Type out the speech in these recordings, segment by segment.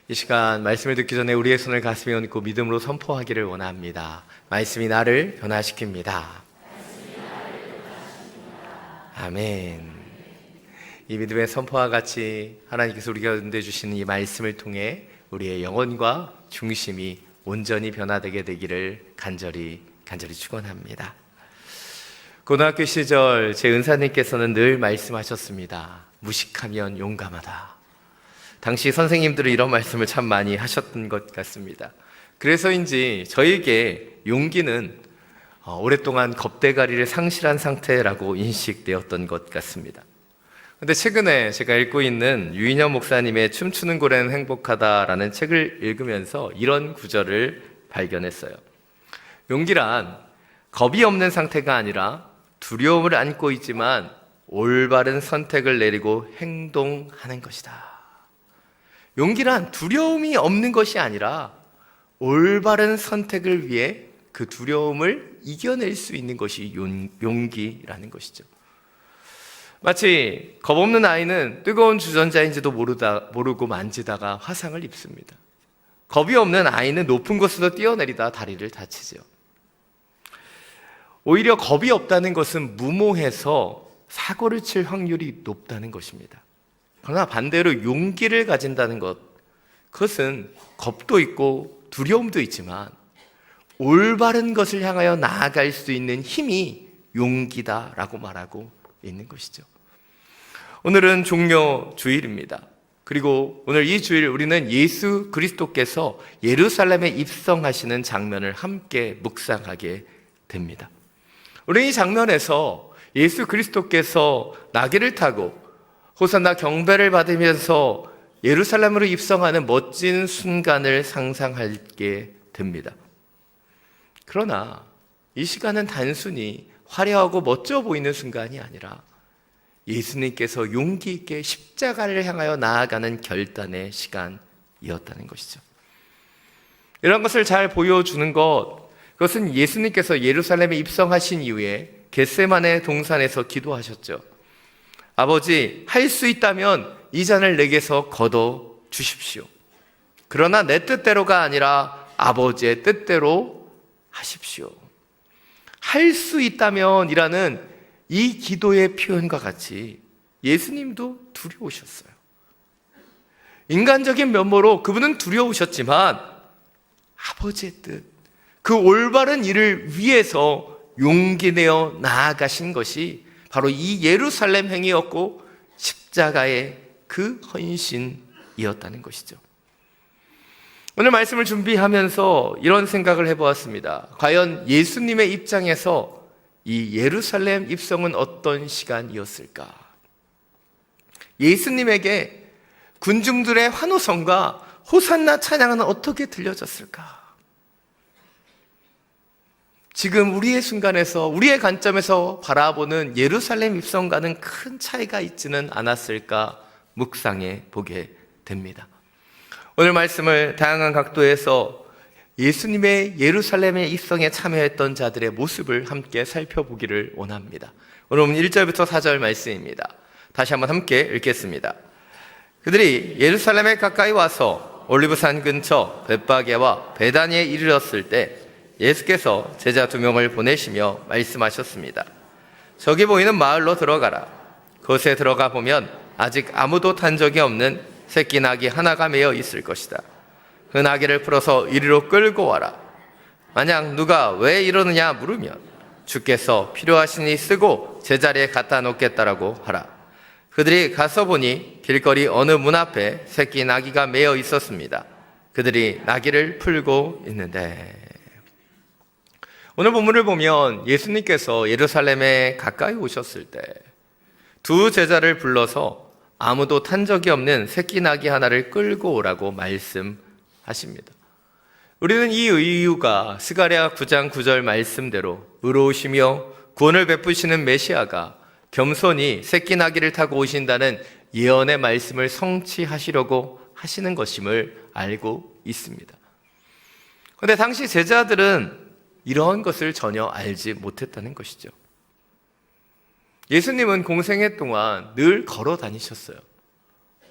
이 시간 말씀을 듣기 전에 우리의 손을 가슴에 얹고 믿음으로 선포하기를 원합니다. 말씀이 나를 변화시킵니다. 아멘. 이 믿음의 선포와 같이 하나님께서 우리 가운데 주시는 이 말씀을 통해 우리의 영혼과 중심이 온전히 변화되게 되기를 간절히 축원합니다. 고등학교 시절 제 은사님께서는 늘 말씀하셨습니다. 무식하면 용감하다. 당시 선생님들은 이런 말씀을 참 많이 하셨던 것 같습니다. 그래서인지 저에게 용기는 오랫동안 겁대가리를 상실한 상태라고 인식되었던 것 같습니다. 근데 최근에 제가 읽고 있는 유인영 목사님의 춤추는 고래는 행복하다라는 책을 읽으면서 이런 구절을 발견했어요. 용기란 겁이 없는 상태가 아니라 두려움을 안고 있지만 올바른 선택을 내리고 행동하는 것이다. 용기란 두려움이 없는 것이 아니라 올바른 선택을 위해 그 두려움을 이겨낼 수 있는 것이 용기라는 것이죠. 마치 겁 없는 아이는 뜨거운 주전자인지도 모르고 만지다가 화상을 입습니다. 겁이 없는 아이는 높은 곳으로 뛰어내리다 다리를 다치죠. 오히려 겁이 없다는 것은 무모해서 사고를 칠 확률이 높다는 것입니다. 그러나 반대로 용기를 가진다는 것, 그것은 겁도 있고 두려움도 있지만 올바른 것을 향하여 나아갈 수 있는 힘이 용기다라고 말하고 있는 것이죠. 오늘은 종려 주일입니다. 그리고 오늘 이 주일 우리는 예수 그리스도께서 예루살렘에 입성하시는 장면을 함께 묵상하게 됩니다. 우리 이 장면에서 예수 그리스도께서 나귀를 타고 호산나 경배를 받으면서 예루살렘으로 입성하는 멋진 순간을 상상하게 됩니다. 그러나 이 시간은 단순히 화려하고 멋져 보이는 순간이 아니라 예수님께서 용기 있게 십자가를 향하여 나아가는 결단의 시간이었다는 것이죠. 이런 것을 잘 보여주는 그것은 예수님께서 예루살렘에 입성하신 이후에 겟세마네 동산에서 기도하셨죠. 아버지, 할 수 있다면 이 잔을 내게서 거둬 주십시오. 그러나 내 뜻대로가 아니라 아버지의 뜻대로 하십시오. 할 수 있다면 이라는 이 기도의 표현과 같이 예수님도 두려우셨어요. 인간적인 면모로 그분은 두려우셨지만 아버지의 뜻, 그 올바른 일을 위해서 용기 내어 나아가신 것이 바로 이 예루살렘 행이었고 십자가의 그 헌신이었다는 것이죠. 오늘 말씀을 준비하면서 이런 생각을 해보았습니다. 과연 예수님의 입장에서 이 예루살렘 입성은 어떤 시간이었을까? 예수님에게 군중들의 환호성과 호산나 찬양은 어떻게 들려졌을까? 지금 우리의 순간에서, 우리의 관점에서 바라보는 예루살렘 입성과는 큰 차이가 있지는 않았을까 묵상해 보게 됩니다. 오늘 말씀을 다양한 각도에서 예수님의 예루살렘의 입성에 참여했던 자들의 모습을 함께 살펴보기를 원합니다. 오늘 1절부터 4절 말씀입니다. 다시 한번 함께 읽겠습니다. 그들이 예루살렘에 가까이 와서 올리브산 근처 벳바게와 베다니에 이르렀을 때 예수께서 제자 2명을 보내시며 말씀하셨습니다. 저기 보이는 마을로 들어가라. 그곳에 들어가 보면 아직 아무도 탄 적이 없는 새끼 나귀 하나가 매여 있을 것이다. 그 나귀를 풀어서 이리로 끌고 와라. 만약 누가 왜 이러느냐 물으면 주께서 필요하시니 쓰고 제자리에 갖다 놓겠다라고 하라. 그들이 가서 보니 길거리 어느 문 앞에 새끼 나귀가 매여 있었습니다. 그들이 나귀를 풀고 있는데, 오늘 본문을 보면 예수님께서 예루살렘에 가까이 오셨을 때 두 제자를 불러서 아무도 탄 적이 없는 새끼 나귀 하나를 끌고 오라고 말씀하십니다. 우리는 이 이유가 스가랴 9장 9절 말씀대로 의로우시며 구원을 베푸시는 메시아가 겸손히 새끼 나귀를 타고 오신다는 예언의 말씀을 성취하시려고 하시는 것임을 알고 있습니다. 그런데 당시 제자들은 이러한 것을 전혀 알지 못했다는 것이죠. 예수님은 공생애 동안 늘 걸어 다니셨어요.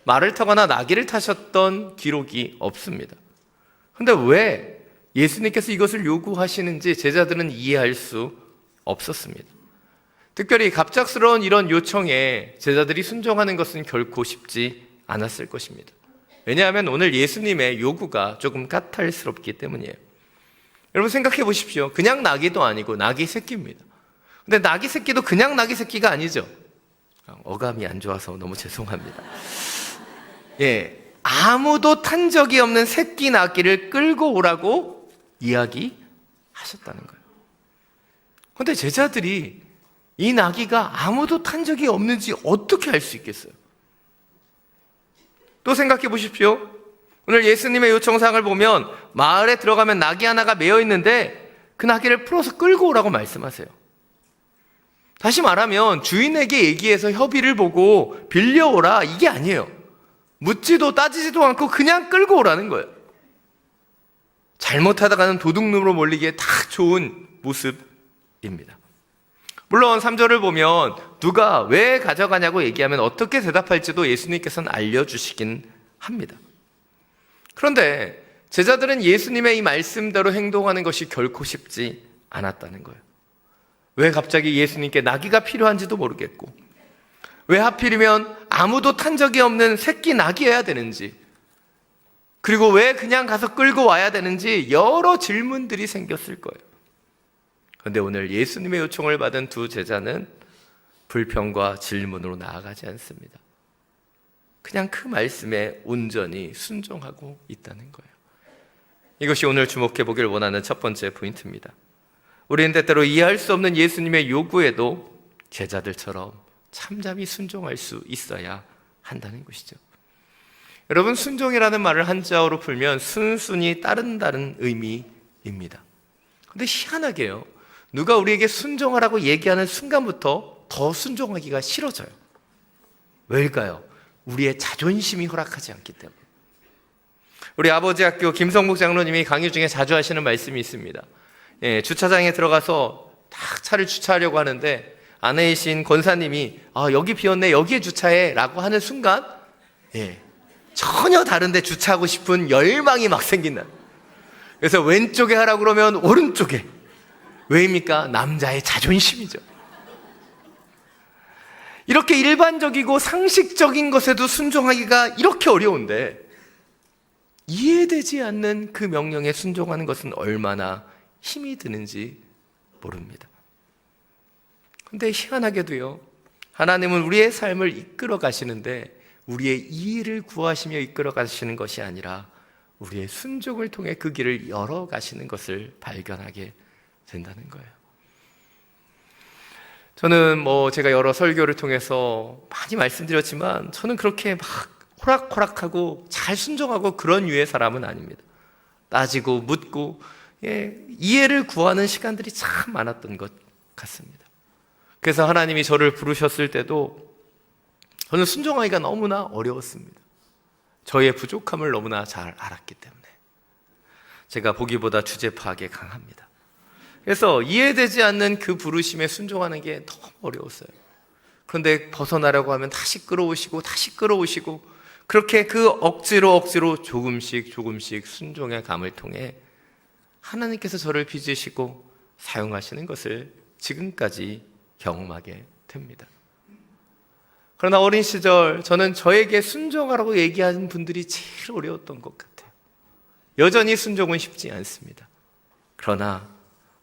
말을 타거나 나귀를 타셨던 기록이 없습니다. 그런데 왜 예수님께서 이것을 요구하시는지 제자들은 이해할 수 없었습니다. 특별히 갑작스러운 이런 요청에 제자들이 순종하는 것은 결코 쉽지 않았을 것입니다. 왜냐하면 오늘 예수님의 요구가 조금 까탈스럽기 때문이에요. 여러분 생각해 보십시오. 그냥 나귀도 아니고 나귀 새끼입니다. 근데 나귀 새끼도 그냥 나귀 새끼가 아니죠. 어감이 안 좋아서 너무 죄송합니다. 예, 아무도 탄 적이 없는 새끼 나귀를 끌고 오라고 이야기하셨다는 거예요. 그런데 제자들이 이 나귀가 아무도 탄 적이 없는지 어떻게 알 수 있겠어요? 또 생각해 보십시오. 오늘 예수님의 요청사항을 보면 마을에 들어가면 나귀 하나가 매여 있는데 그 나귀를 풀어서 끌고 오라고 말씀하세요. 다시 말하면 주인에게 얘기해서 협의를 보고 빌려오라 이게 아니에요. 묻지도 따지지도 않고 그냥 끌고 오라는 거예요. 잘못하다가는 도둑놈으로 몰리기에 딱 좋은 모습입니다. 물론 3절을 보면 누가 왜 가져가냐고 얘기하면 어떻게 대답할지도 예수님께서는 알려주시긴 합니다. 그런데 제자들은 예수님의 이 말씀대로 행동하는 것이 결코 쉽지 않았다는 거예요. 왜 갑자기 예수님께 나귀가 필요한지도 모르겠고, 왜 하필이면 아무도 탄 적이 없는 새끼 나귀여야 되는지, 그리고 왜 그냥 가서 끌고 와야 되는지 여러 질문들이 생겼을 거예요. 그런데 오늘 예수님의 요청을 받은 두 제자는 불평과 질문으로 나아가지 않습니다. 그냥 그 말씀에 온전히 순종하고 있다는 거예요. 이것이 오늘 주목해 보길 원하는 첫 번째 포인트입니다. 우리는 때때로 이해할 수 없는 예수님의 요구에도 제자들처럼 참잠이 순종할 수 있어야 한다는 것이죠. 여러분, 순종이라는 말을 한자어로 풀면 순순히 따른다는 의미입니다. 그런데 희한하게요, 누가 우리에게 순종하라고 얘기하는 순간부터 더 순종하기가 싫어져요. 왜일까요? 우리의 자존심이 허락하지 않기 때문에. 우리 아버지 학교 김성복 장로님이 강의 중에 자주 하시는 말씀이 있습니다. 예, 주차장에 들어가서 딱 차를 주차하려고 하는데 아내이신 권사님이 여기 비었네, 여기에 주차해 라고 하는 순간 전혀 다른데 주차하고 싶은 열망이 막 생긴다. 그래서 왼쪽에 하라고 그러면 오른쪽에. 왜입니까? 남자의 자존심이죠. 이렇게 일반적이고 상식적인 것에도 순종하기가 이렇게 어려운데 이해되지 않는 그 명령에 순종하는 것은 얼마나 힘이 드는지 모릅니다. 그런데 희한하게도요, 하나님은 우리의 삶을 이끌어 가시는데 우리의 이해를 구하시며 이끌어 가시는 것이 아니라 우리의 순종을 통해 그 길을 열어 가시는 것을 발견하게 된다는 거예요. 저는 제가 여러 설교를 통해서 많이 말씀드렸지만 저는 그렇게 막 호락호락하고 잘 순종하고 그런 유의 사람은 아닙니다. 따지고 묻고 이해를 구하는 시간들이 참 많았던 것 같습니다. 그래서 하나님이 저를 부르셨을 때도 저는 순종하기가 너무나 어려웠습니다. 저의 부족함을 너무나 잘 알았기 때문에. 제가 보기보다 주제 파악에 강합니다. 그래서 이해되지 않는 그 부르심에 순종하는 게 너무 어려웠어요. 그런데 벗어나려고 하면 다시 끌어오시고 그렇게 그 억지로 조금씩 순종의 감을 통해 하나님께서 저를 빚으시고 사용하시는 것을 지금까지 경험하게 됩니다. 그러나 어린 시절 저는 저에게 순종하라고 얘기하는 분들이 제일 어려웠던 것 같아요. 여전히 순종은 쉽지 않습니다. 그러나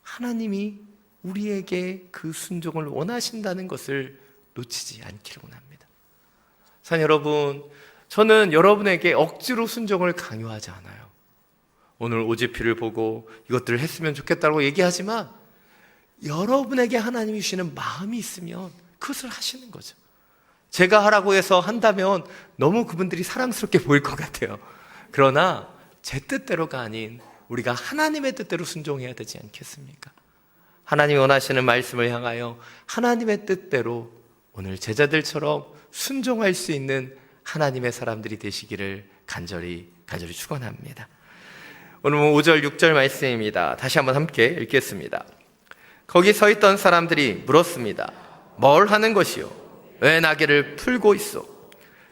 하나님이 우리에게 그 순종을 원하신다는 것을 놓치지 않기를 원합니다. 사랑 여러분, 저는 여러분에게 억지로 순종을 강요하지 않아요. 오늘 오지피를 보고 이것들을 했으면 좋겠다고 얘기하지만 여러분에게 하나님이 주시는 마음이 있으면 그것을 하시는 거죠. 제가 하라고 해서 한다면 너무 그분들이 사랑스럽게 보일 것 같아요. 그러나 제 뜻대로가 아닌 우리가 하나님의 뜻대로 순종해야 되지 않겠습니까? 하나님이 원하시는 말씀을 향하여 하나님의 뜻대로 오늘 제자들처럼 순종할 수 있는 하나님의 사람들이 되시기를 간절히 축원합니다. 오늘 5절 6절 말씀입니다. 다시 한번 함께 읽겠습니다. 거기 서 있던 사람들이 물었습니다. 뭘 하는 것이요? 왜 나귀를 풀고 있어?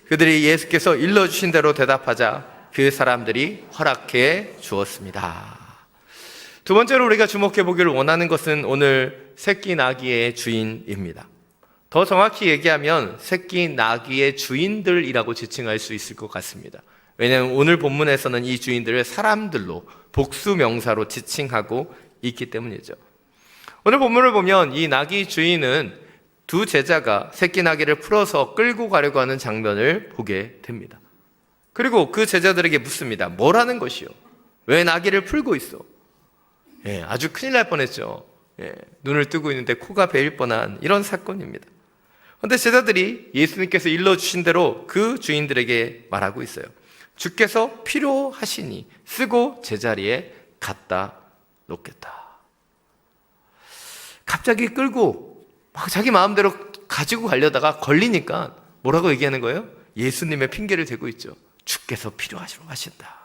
그들이 예수께서 일러주신 대로 대답하자 그 사람들이 허락해 주었습니다. 두 번째로 우리가 주목해 보기를 원하는 것은 오늘 새끼 나귀의 주인입니다. 더 정확히 얘기하면 새끼 나귀의 주인들이라고 지칭할 수 있을 것 같습니다. 왜냐하면 오늘 본문에서는 이 주인들을 사람들로 복수 명사로 지칭하고 있기 때문이죠. 오늘 본문을 보면 이 나귀 주인은 두 제자가 새끼 나귀를 풀어서 끌고 가려고 하는 장면을 보게 됩니다. 그리고 그 제자들에게 묻습니다. 뭐라는 것이요? 왜 나귀를 풀고 있어? 아주 큰일 날 뻔했죠. 눈을 뜨고 있는데 코가 베일 뻔한 이런 사건입니다. 그런데 제자들이 예수님께서 일러주신 대로 그 주인들에게 말하고 있어요. 주께서 필요하시니 쓰고 제자리에 갖다 놓겠다. 갑자기 끌고 막 자기 마음대로 가지고 가려다가 걸리니까 뭐라고 얘기하는 거예요? 예수님의 핑계를 대고 있죠. 주께서 필요하신다.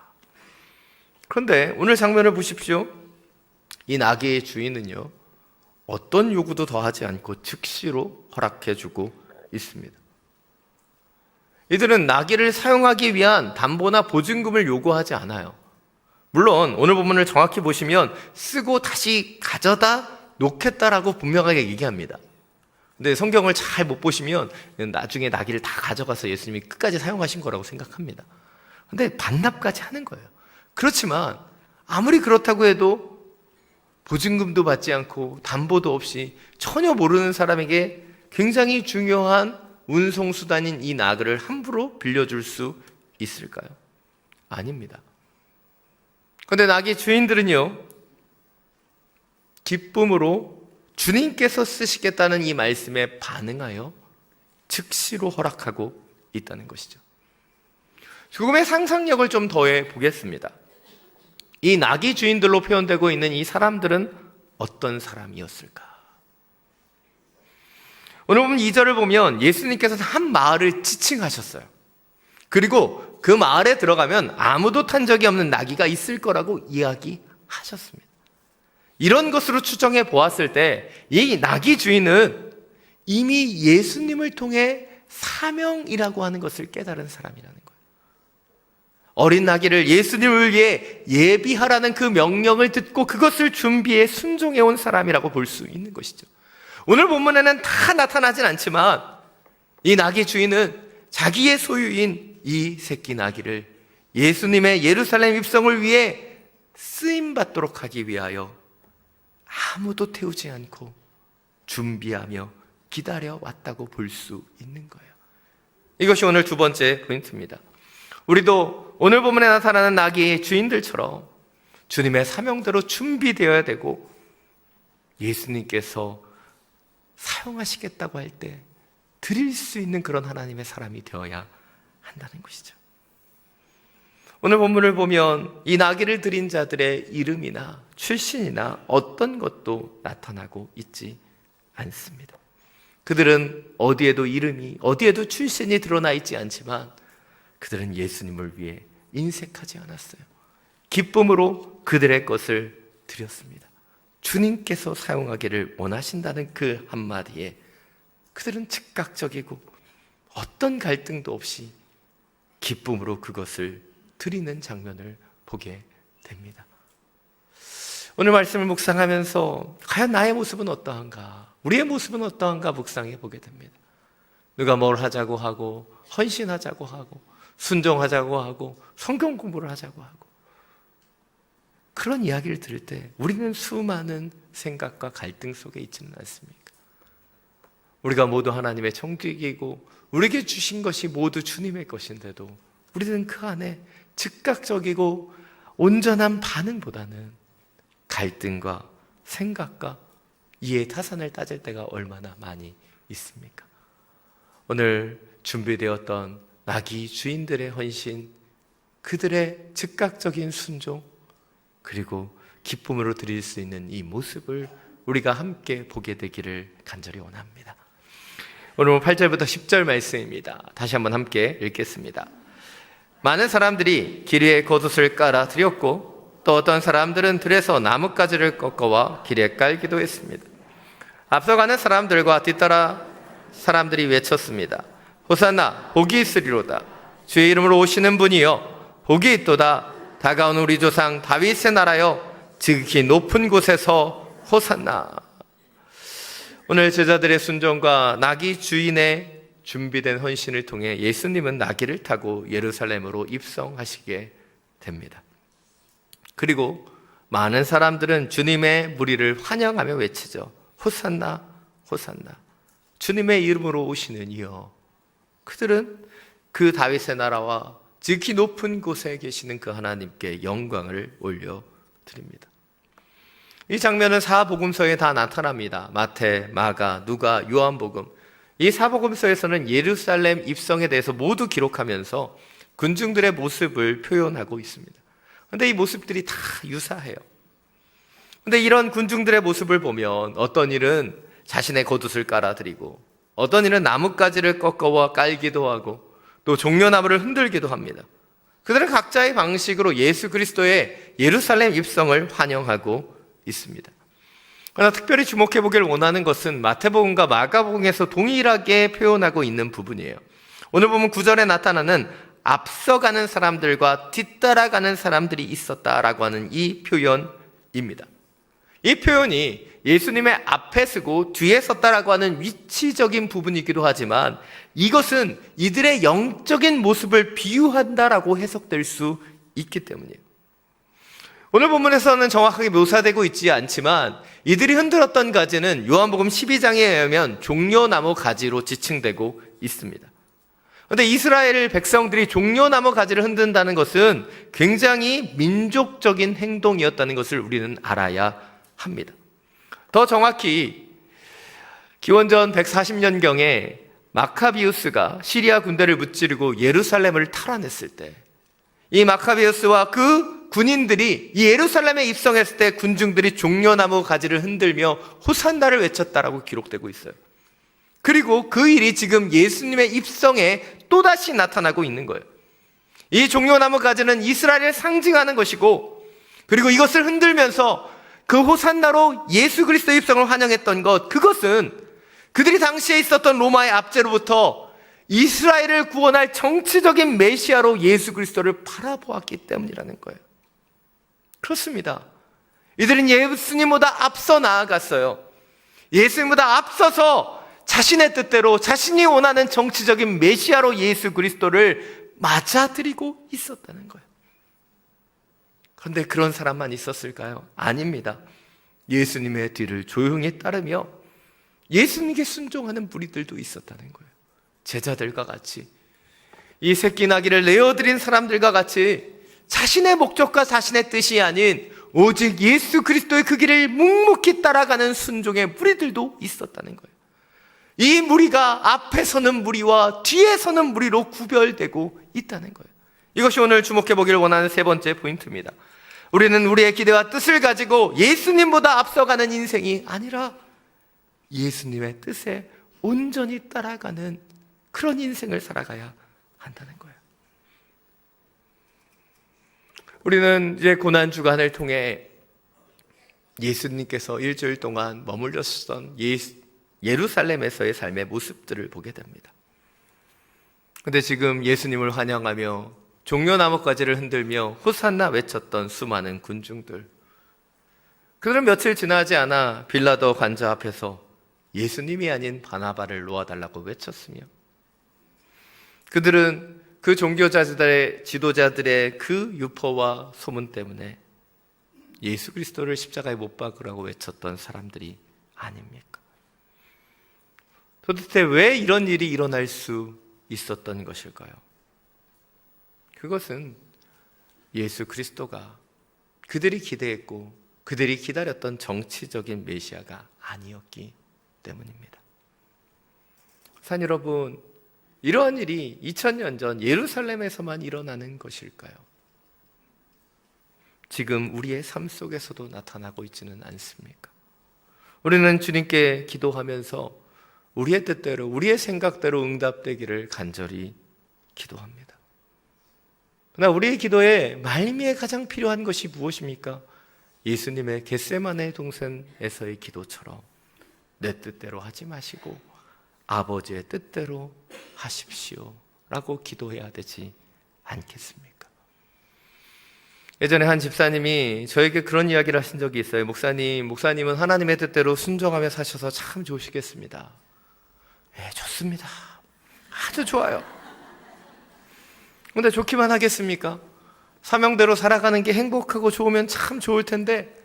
그런데 오늘 장면을 보십시오. 이 나귀의 주인은요, 어떤 요구도 더하지 않고 즉시로 허락해주고 있습니다. 이들은 나귀를 사용하기 위한 담보나 보증금을 요구하지 않아요. 물론 오늘 본문을 정확히 보시면 쓰고 다시 가져다 놓겠다라고 분명하게 얘기합니다. 근데 성경을 잘 못 보시면 나중에 나귀를 다 가져가서 예수님이 끝까지 사용하신 거라고 생각합니다. 근데 반납까지 하는 거예요. 그렇지만 아무리 그렇다고 해도 보증금도 받지 않고 담보도 없이 전혀 모르는 사람에게 굉장히 중요한 운송수단인 이 나귀를 함부로 빌려줄 수 있을까요? 아닙니다. 그런데 나귀 주인들은요, 기쁨으로 주님께서 쓰시겠다는 이 말씀에 반응하여 즉시로 허락하고 있다는 것이죠. 조금의 상상력을 좀 더해 보겠습니다. 이 나귀 주인들로 표현되고 있는 이 사람들은 어떤 사람이었을까? 오늘 보면 2절을 보면 예수님께서는 한 마을을 지칭하셨어요. 그리고 그 마을에 들어가면 아무도 탄 적이 없는 나귀가 있을 거라고 이야기하셨습니다. 이런 것으로 추정해 보았을 때 이 나귀 주인은 이미 예수님을 통해 사명이라고 하는 것을 깨달은 사람이라는 거예요. 어린 나귀를 예수님을 위해 예비하라는 그 명령을 듣고 그것을 준비해 순종해 온 사람이라고 볼 수 있는 것이죠. 오늘 본문에는 다 나타나진 않지만 이 나귀 주인은 자기의 소유인 이 새끼 나귀를 예수님의 예루살렘 입성을 위해 쓰임받도록 하기 위하여 아무도 태우지 않고 준비하며 기다려왔다고 볼 수 있는 거예요. 이것이 오늘 두 번째 포인트입니다. 우리도 오늘 본문에 나타나는 나귀의 주인들처럼 주님의 사명대로 준비되어야 되고 예수님께서 사용하시겠다고 할 때 드릴 수 있는 그런 하나님의 사람이 되어야 한다는 것이죠. 오늘 본문을 보면 이 나귀를 드린 자들의 이름이나 출신이나 어떤 것도 나타나고 있지 않습니다. 그들은 어디에도 이름이, 어디에도 출신이 드러나 있지 않지만 그들은 예수님을 위해 인색하지 않았어요. 기쁨으로 그들의 것을 드렸습니다. 주님께서 사용하기를 원하신다는 그 한마디에 그들은 즉각적이고 어떤 갈등도 없이 기쁨으로 그것을 드리는 장면을 보게 됩니다. 오늘 말씀을 묵상하면서 과연 나의 모습은 어떠한가, 우리의 모습은 어떠한가 묵상해 보게 됩니다. 누가 뭘 하자고 하고 헌신하자고 하고 순종하자고 하고 성경 공부를 하자고 하고 그런 이야기를 들을 때 우리는 수많은 생각과 갈등 속에 있지는 않습니까? 우리가 모두 하나님의 청지기이고 우리에게 주신 것이 모두 주님의 것인데도 우리는 그 안에 즉각적이고 온전한 반응보다는 갈등과 생각과 이해 타산을 따질 때가 얼마나 많이 있습니까? 오늘 준비되었던 나귀 주인들의 헌신, 그들의 즉각적인 순종, 그리고 기쁨으로 드릴 수 있는 이 모습을 우리가 함께 보게 되기를 간절히 원합니다. 오늘 8절부터 10절 말씀입니다. 다시 한번 함께 읽겠습니다. 많은 사람들이 길 위에 겉옷을 깔아 드렸고 또 어떤 사람들은 들에서 나뭇가지를 꺾어와 길에 깔기도 했습니다. 앞서가는 사람들과 뒤따라 사람들이 외쳤습니다. 호산나 복이 있으리로다. 주의 이름으로 오시는 분이여 복이 있도다. 다가온 우리 조상 다윗의 나라여 지극히 높은 곳에서 호산나. 오늘 제자들의 순종과 나귀 주인의 준비된 헌신을 통해 예수님은 나귀를 타고 예루살렘으로 입성하시게 됩니다. 그리고 많은 사람들은 주님의 무리를 환영하며 외치죠. 호산나 호산나. 주님의 이름으로 오시는 이여. 그들은 그 다윗의 나라와 지극히 높은 곳에 계시는 그 하나님께 영광을 올려드립니다. 이 장면은 사복음서에 다 나타납니다. 마태, 마가, 누가, 요한복음. 이 사복음서에서는 예루살렘 입성에 대해서 모두 기록하면서 군중들의 모습을 표현하고 있습니다. 그런데 이 모습들이 다 유사해요. 그런데 이런 군중들의 모습을 보면 어떤 일은 자신의 겉옷을 깔아드리고, 어떤 일은 나뭇가지를 꺾어와 깔기도 하고, 또 종려나무를 흔들기도 합니다. 그들은 각자의 방식으로 예수 그리스도의 예루살렘 입성을 환영하고 있습니다. 그러나 특별히 주목해 보기를 원하는 것은 마태복음과 마가복음에서 동일하게 표현하고 있는 부분이에요. 오늘 보면 9절에 나타나는 앞서가는 사람들과 뒤따라가는 사람들이 있었다라고 하는 이 표현입니다. 이 표현이 예수님의 앞에 서고 뒤에 섰다라고 하는 위치적인 부분이기도 하지만 이것은 이들의 영적인 모습을 비유한다라고 해석될 수 있기 때문이에요. 오늘 본문에서는 정확하게 묘사되고 있지 않지만 이들이 흔들었던 가지는 요한복음 12장에 의하면 종려나무 가지로 지칭되고 있습니다. 그런데 이스라엘 백성들이 종려나무 가지를 흔든다는 것은 굉장히 민족적인 행동이었다는 것을 우리는 알아야 합니다. 더 정확히 기원전 140년경에 마카비우스가 시리아 군대를 무찌르고 예루살렘을 탈환했을 때 이 마카비우스와 그 군인들이 이 예루살렘에 입성했을 때 군중들이 종려나무 가지를 흔들며 호산나를 외쳤다라고 기록되고 있어요. 그리고 그 일이 지금 예수님의 입성에 또다시 나타나고 있는 거예요. 이 종려나무 가지는 이스라엘을 상징하는 것이고, 그리고 이것을 흔들면서 그 호산나로 예수 그리스도의 입성을 환영했던 것, 그것은 그들이 당시에 있었던 로마의 압제로부터 이스라엘을 구원할 정치적인 메시아로 예수 그리스도를 바라보았기 때문이라는 거예요. 그렇습니다. 이들은 예수님보다 앞서 나아갔어요. 예수님보다 앞서서 자신의 뜻대로 자신이 원하는 정치적인 메시아로 예수 그리스도를 맞아들이고 있었다는 거예요. 그런데 그런 사람만 있었을까요? 아닙니다. 예수님의 뒤를 조용히 따르며 예수님께 순종하는 무리들도 있었다는 거예요. 제자들과 같이, 이 새끼 나귀를 내어드린 사람들과 같이 자신의 목적과 자신의 뜻이 아닌 오직 예수 그리스도의 그 길을 묵묵히 따라가는 순종의 무리들도 있었다는 거예요. 이 무리가 앞에 서는 무리와 뒤에 서는 무리로 구별되고 있다는 거예요. 이것이 오늘 주목해 보기를 원하는 세 번째 포인트입니다. 우리는 우리의 기대와 뜻을 가지고 예수님보다 앞서가는 인생이 아니라 예수님의 뜻에 온전히 따라가는 그런 인생을 살아가야 한다는 거예요. 우리는 이제 고난 주간을 통해 예수님께서 일주일 동안 머물렀던 예루살렘에서의 삶의 모습들을 보게 됩니다. 그런데 지금 예수님을 환영하며 종려나무가지를 흔들며 호산나 외쳤던 수많은 군중들, 그들은 며칠 지나지 않아 빌라도 관저 앞에서 예수님이 아닌 바나바를 놓아달라고 외쳤으며, 그들은 그 종교자들의 지도자들의 그 유포와 소문 때문에 예수 그리스도를 십자가에 못 박으라고 외쳤던 사람들이 아닙니까? 도대체 왜 이런 일이 일어날 수 있었던 것일까요? 그것은 예수 그리스도가 그들이 기대했고 그들이 기다렸던 정치적인 메시아가 아니었기 때문입니다. 산 여러분, 이러한 일이 2000년 전 예루살렘에서만 일어나는 것일까요? 지금 우리의 삶 속에서도 나타나고 있지는 않습니까? 우리는 주님께 기도하면서 우리의 뜻대로, 우리의 생각대로 응답되기를 간절히 기도합니다. 그러나 우리의 기도에 말미에 가장 필요한 것이 무엇입니까? 예수님의 겟세마네 동산에서의 기도처럼 내 뜻대로 하지 마시고 아버지의 뜻대로 하십시오 라고 기도해야 되지 않겠습니까? 예전에 한 집사님이 저에게 그런 이야기를 하신 적이 있어요. 목사님은 하나님의 뜻대로 순종하며 사셔서 참 좋으시겠습니다. 예, 좋습니다. 아주 좋아요. 근데 좋기만 하겠습니까? 사명대로 살아가는 게 행복하고 좋으면 참 좋을 텐데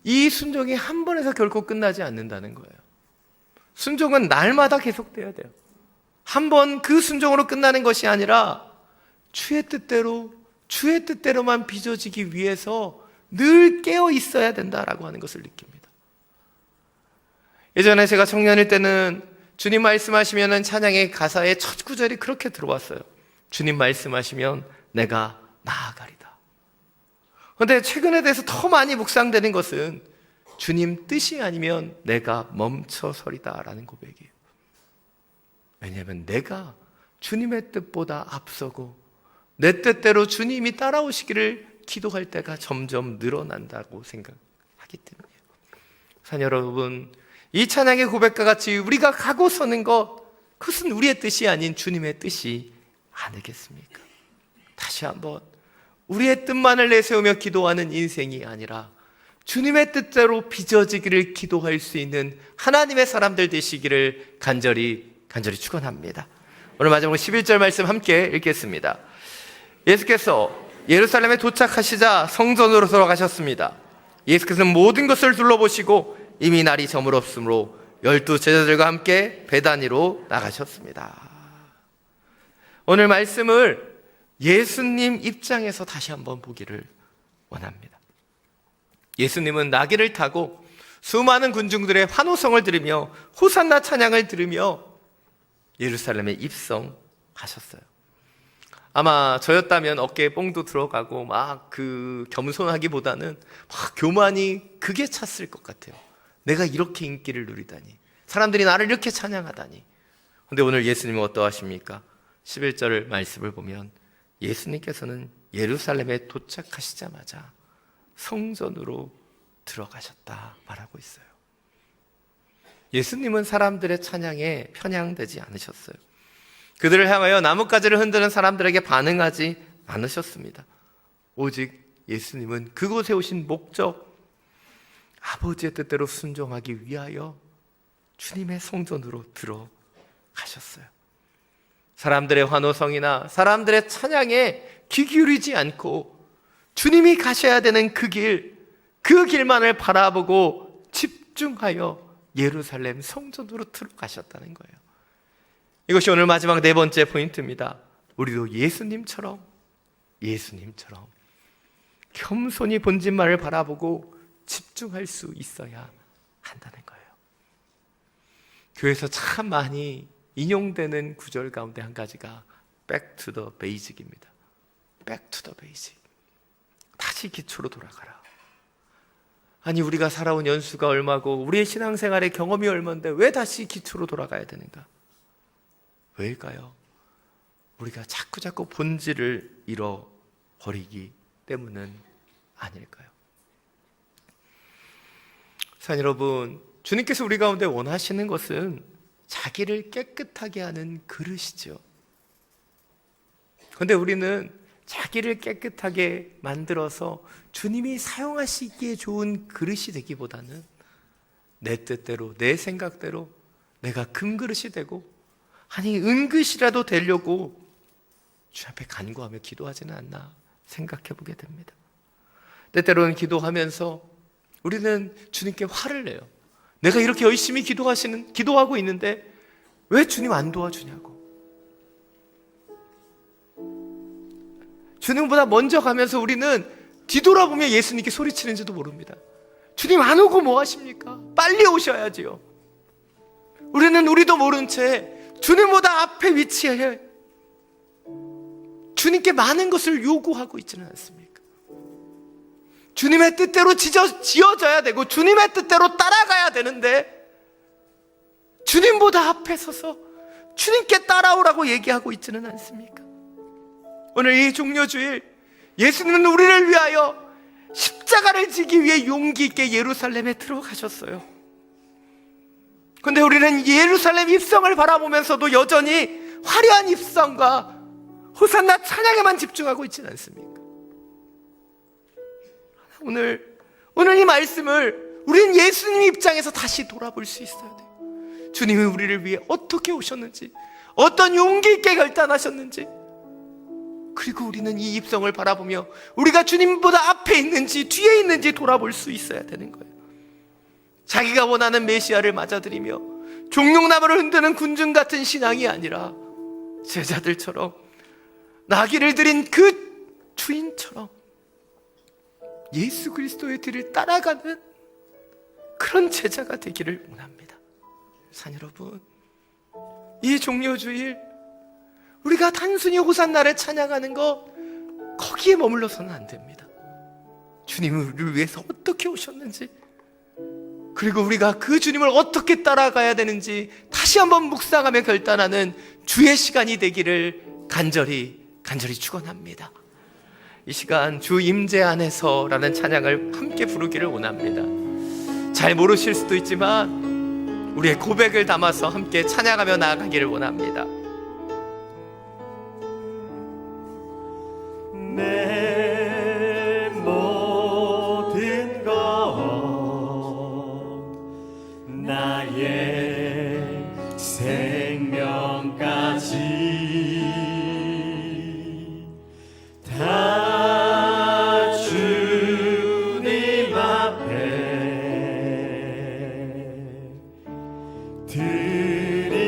이 순종이 한 번에서 결코 끝나지 않는다는 거예요. 순종은 날마다 계속돼야 돼요. 한 번 그 순종으로 끝나는 것이 아니라 주의 뜻대로만 빚어지기 위해서 늘 깨어 있어야 된다라고 하는 것을 느낍니다. 예전에 제가 청년일 때는 주님 말씀하시면 찬양의 가사의 첫 구절이 그렇게 들어왔어요. 주님 말씀하시면 내가 나아가리다. 그런데 최근에 대해서 더 많이 묵상되는 것은 주님 뜻이 아니면 내가 멈춰서리다라는 고백이에요. 왜냐하면 내가 주님의 뜻보다 앞서고 내 뜻대로 주님이 따라오시기를 기도할 때가 점점 늘어난다고 생각하기 때문이에요. 사랑 여러분, 이 찬양의 고백과 같이 우리가 가고 서는 것, 그것은 우리의 뜻이 아닌 주님의 뜻이 아니겠습니까? 다시 한번 우리의 뜻만을 내세우며 기도하는 인생이 아니라 주님의 뜻대로 빚어지기를 기도할 수 있는 하나님의 사람들 되시기를 간절히 축원합니다. 오늘 마지막으로 11절 말씀 함께 읽겠습니다. 예수께서 예루살렘에 도착하시자 성전으로 돌아가셨습니다. 예수께서는 모든 것을 둘러보시고 이미 날이 저물었으므로 12 제자들과 함께 베다니로 나가셨습니다. 오늘 말씀을 예수님 입장에서 다시 한번 보기를 원합니다. 예수님은 나귀를 타고 수많은 군중들의 환호성을 들으며 호산나 찬양을 들으며 예루살렘에 입성하셨어요. 아마 저였다면 어깨에 뽕도 들어가고 막 겸손하기보다는 막 교만이 극에 찼을 것 같아요. 내가 이렇게 인기를 누리다니, 사람들이 나를 이렇게 찬양하다니. 그런데 오늘 예수님은 어떠하십니까? 11절 말씀을 보면 예수님께서는 예루살렘에 도착하시자마자 성전으로 들어가셨다 말하고 있어요. 예수님은 사람들의 찬양에 편향되지 않으셨어요. 그들을 향하여 나뭇가지를 흔드는 사람들에게 반응하지 않으셨습니다. 오직 예수님은 그곳에 오신 목적, 아버지의 뜻대로 순종하기 위하여 주님의 성전으로 들어가셨어요. 사람들의 환호성이나 사람들의 찬양에 귀 기울이지 않고 주님이 가셔야 되는 그 길만을 바라보고 집중하여 예루살렘 성전으로 들어가셨다는 거예요. 이것이 오늘 마지막 네 번째 포인트입니다. 우리도 예수님처럼 겸손히 본질만을 바라보고 집중할 수 있어야 한다는 거예요. 교회에서 참 많이 인용되는 구절 가운데 한 가지가 Back to the basic입니다. Back to the basic. 다시 기초로 돌아가라. 아니, 우리가 살아온 연수가 얼마고 우리의 신앙생활의 경험이 얼마인데 왜 다시 기초로 돌아가야 되는가? 왜일까요? 우리가 자꾸 본질을 잃어버리기 때문은 아닐까요? 사랑 여러분, 주님께서 우리 가운데 원하시는 것은 자기를 깨끗하게 하는 그릇이죠. 그런데 우리는 자기를 깨끗하게 만들어서 주님이 사용하시기에 좋은 그릇이 되기보다는 내 뜻대로, 내 생각대로 내가 금그릇이 되고, 아니 은그릇이라도 되려고 주 앞에 간구하며 기도하지는 않나 생각해 보게 됩니다. 때때로는 기도하면서 우리는 주님께 화를 내요. 내가 이렇게 열심히 기도하고 있는데 왜 주님 안 도와주냐고. 주님보다 먼저 가면서 우리는 뒤돌아보며 예수님께 소리치는지도 모릅니다. 주님 안 오고 뭐 하십니까? 빨리 오셔야지요. 우리도 모른 채 주님보다 앞에 위치해 주님께 많은 것을 요구하고 있지는 않습니까? 주님의 뜻대로 지어져야 되고 주님의 뜻대로 따라가야 되는데 주님보다 앞에 서서 주님께 따라오라고 얘기하고 있지는 않습니까? 오늘 이 종려주일, 예수님은 우리를 위하여 십자가를 지기 위해 용기 있게 예루살렘에 들어가셨어요. 근데 우리는 예루살렘 입성을 바라보면서도 여전히 화려한 입성과 호산나 찬양에만 집중하고 있지는 않습니까? 오늘 이 말씀을 우리는 예수님 입장에서 다시 돌아볼 수 있어야 돼요. 주님이 우리를 위해 어떻게 오셨는지, 어떤 용기 있게 결단하셨는지, 그리고 우리는 이 입성을 바라보며 우리가 주님보다 앞에 있는지 뒤에 있는지 돌아볼 수 있어야 되는 거예요. 자기가 원하는 메시아를 맞아들이며 종용나무를 흔드는 군중 같은 신앙이 아니라 제자들처럼 나귀를 드린 그 주인처럼 예수 그리스도의 뒤를 따라가는 그런 제자가 되기를 원합니다. 산 여러분, 이 종려주일 우리가 단순히 호산나를 찬양하는 것, 거기에 머물러서는 안 됩니다. 주님이 우리를 위해서 어떻게 오셨는지, 그리고 우리가 그 주님을 어떻게 따라가야 되는지 다시 한번 묵상하며 결단하는 주의 시간이 되기를 간절히 축원합니다. 이 시간 주 임재 안에서라는 찬양을 함께 부르기를 원합니다. 잘 모르실 수도 있지만 우리의 고백을 담아서 함께 찬양하며 나아가기를 원합니다. 내 모든 것 나의 생명까지 다 주님 앞에 드립니다.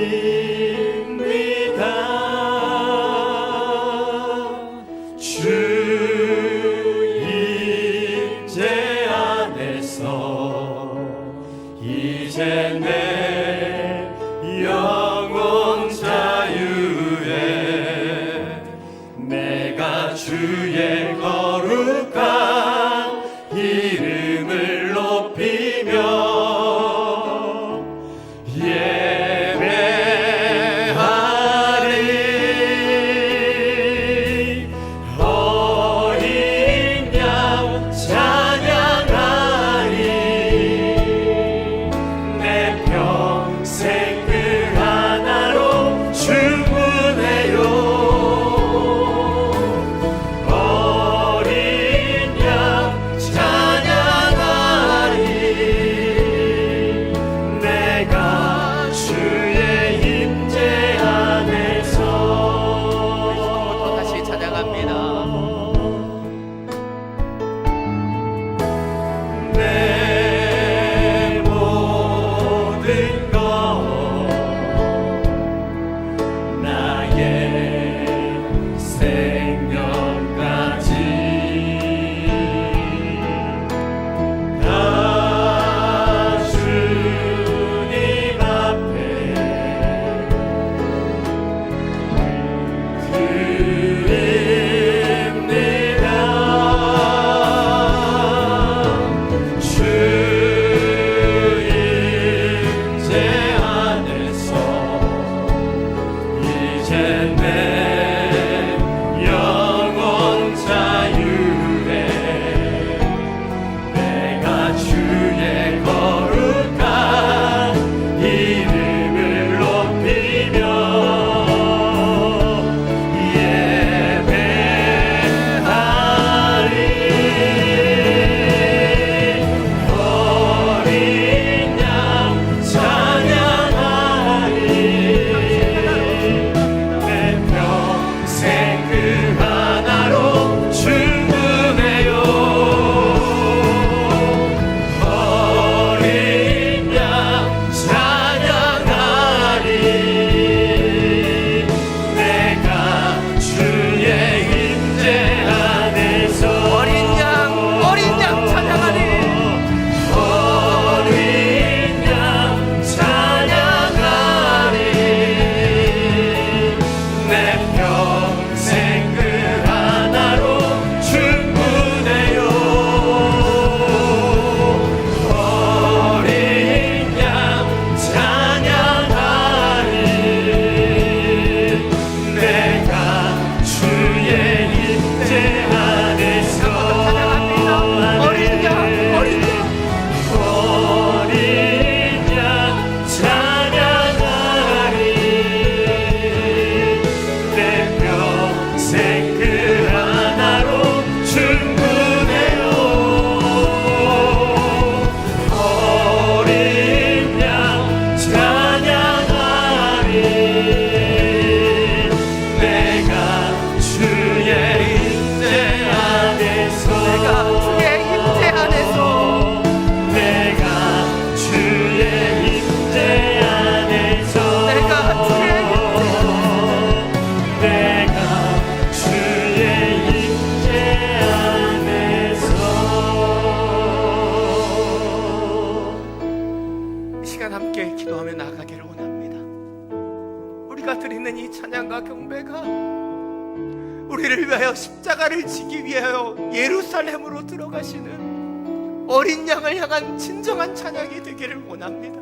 예루살렘으로 들어가시는 어린 양을 향한 진정한 찬양이 되기를 원합니다.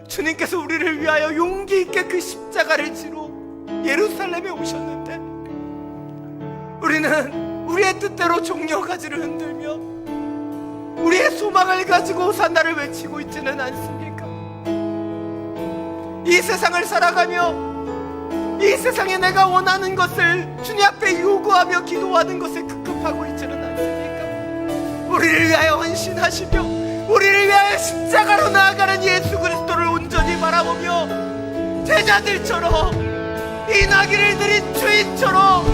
주님께서 우리를 위하여 용기 있게 그 십자가를 지러 예루살렘에 오셨는데 우리는 우리의 뜻대로 종려 가지를 흔들며 우리의 소망을 가지고 산다를 외치고 있지는 않습니까? 이 세상을 살아가며 이 세상에 내가 원하는 것을 주님 앞에 요구하며 기도하는 것에 급급하고 있지는 않습니까? 우리를 위하여 헌신하시며 우리를 위하여 십자가로 나아가는 예수 그리스도를 온전히 바라보며 제자들처럼 이 나귀를 드린 주인처럼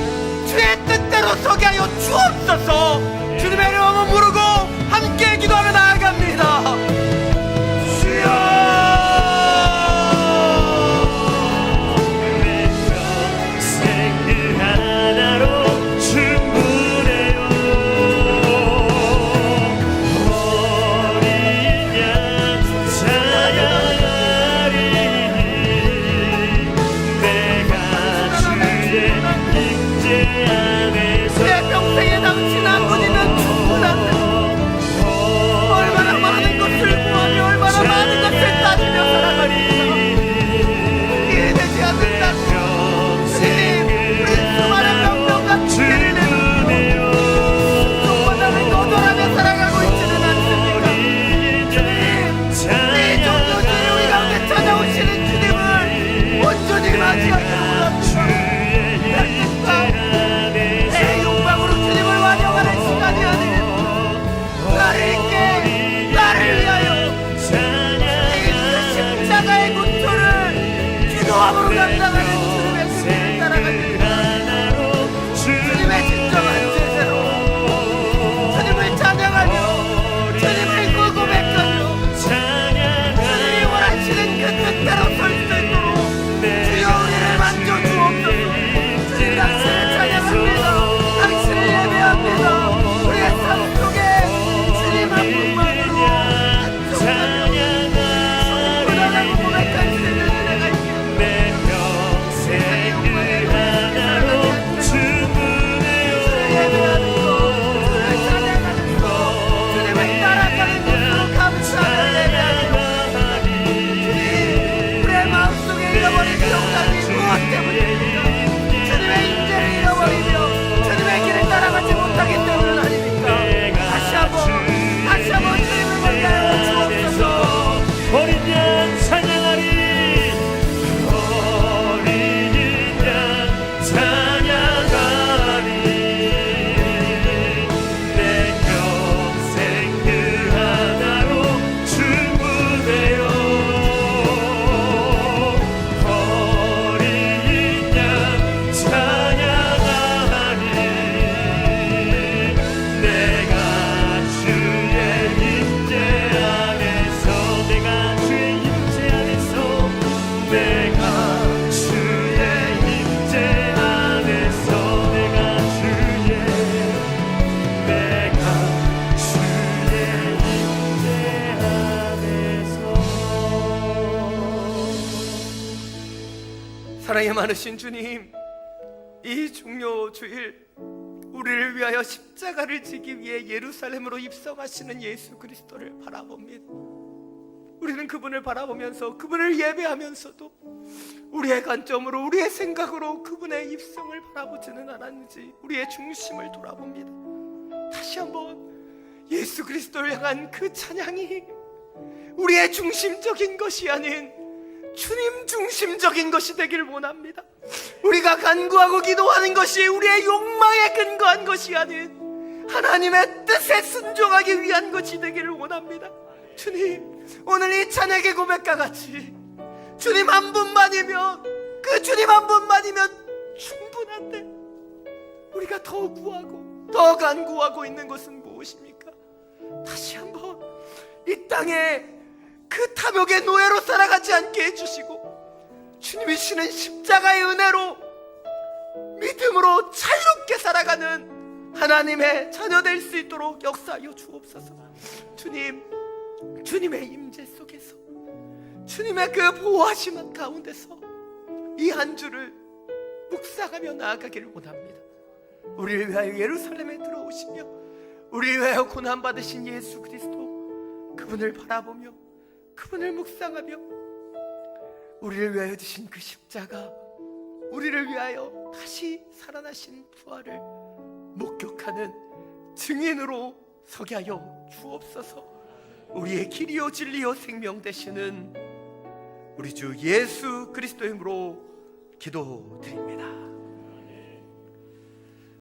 주의 뜻대로 서게 하여 주옵소서. 주님의 이름을 부르고 함께 기도하며 나아갑니다. 주여, 사랑이 많으신 주님, 이 중요 주일 우리를 위하여 십자가를 지기 위해 예루살렘으로 입성하시는 예수 그리스도를 바라봅니다. 우리는 그분을 바라보면서 그분을 예배하면서도 우리의 관점으로 우리의 생각으로 그분의 입성을 바라보지는 않았는지 우리의 중심을 돌아봅니다. 다시 한번 예수 그리스도를 향한 그 찬양이 우리의 중심적인 것이 아닌 주님 중심적인 것이 되길 원합니다. 우리가 간구하고 기도하는 것이 우리의 욕망에 근거한 것이 아닌 하나님의 뜻에 순종하기 위한 것이 되기를 원합니다. 주님, 오늘 이 찬양의 고백과 같이 주님 한 분만이면, 그 주님 한 분만이면 충분한데 우리가 더 구하고 더 간구하고 있는 것은 무엇입니까? 다시 한번 이 땅에 그 탐욕의 노예로 살아가지 않게 해주시고 주님이 주시는 십자가의 은혜로 믿음으로 자유롭게 살아가는 하나님의 자녀 될 수 있도록 역사하여 주옵소서. 주님, 주님의 임재 속에서 주님의 그 보호하심 가운데서 이 한 주를 묵상하며 나아가기를 원합니다. 우리를 위하여 예루살렘에 들어오시며 우리를 위하여 고난받으신 예수 그리스도, 그분을 바라보며 그분을 묵상하며 우리를 위하여 주신 그 십자가, 우리를 위하여 다시 살아나신 부활을 목격하는 증인으로 서게 하여 주옵소서. 우리의 길이요 진리요 생명 되시는 우리 주 예수 그리스도의 이름으로 기도드립니다.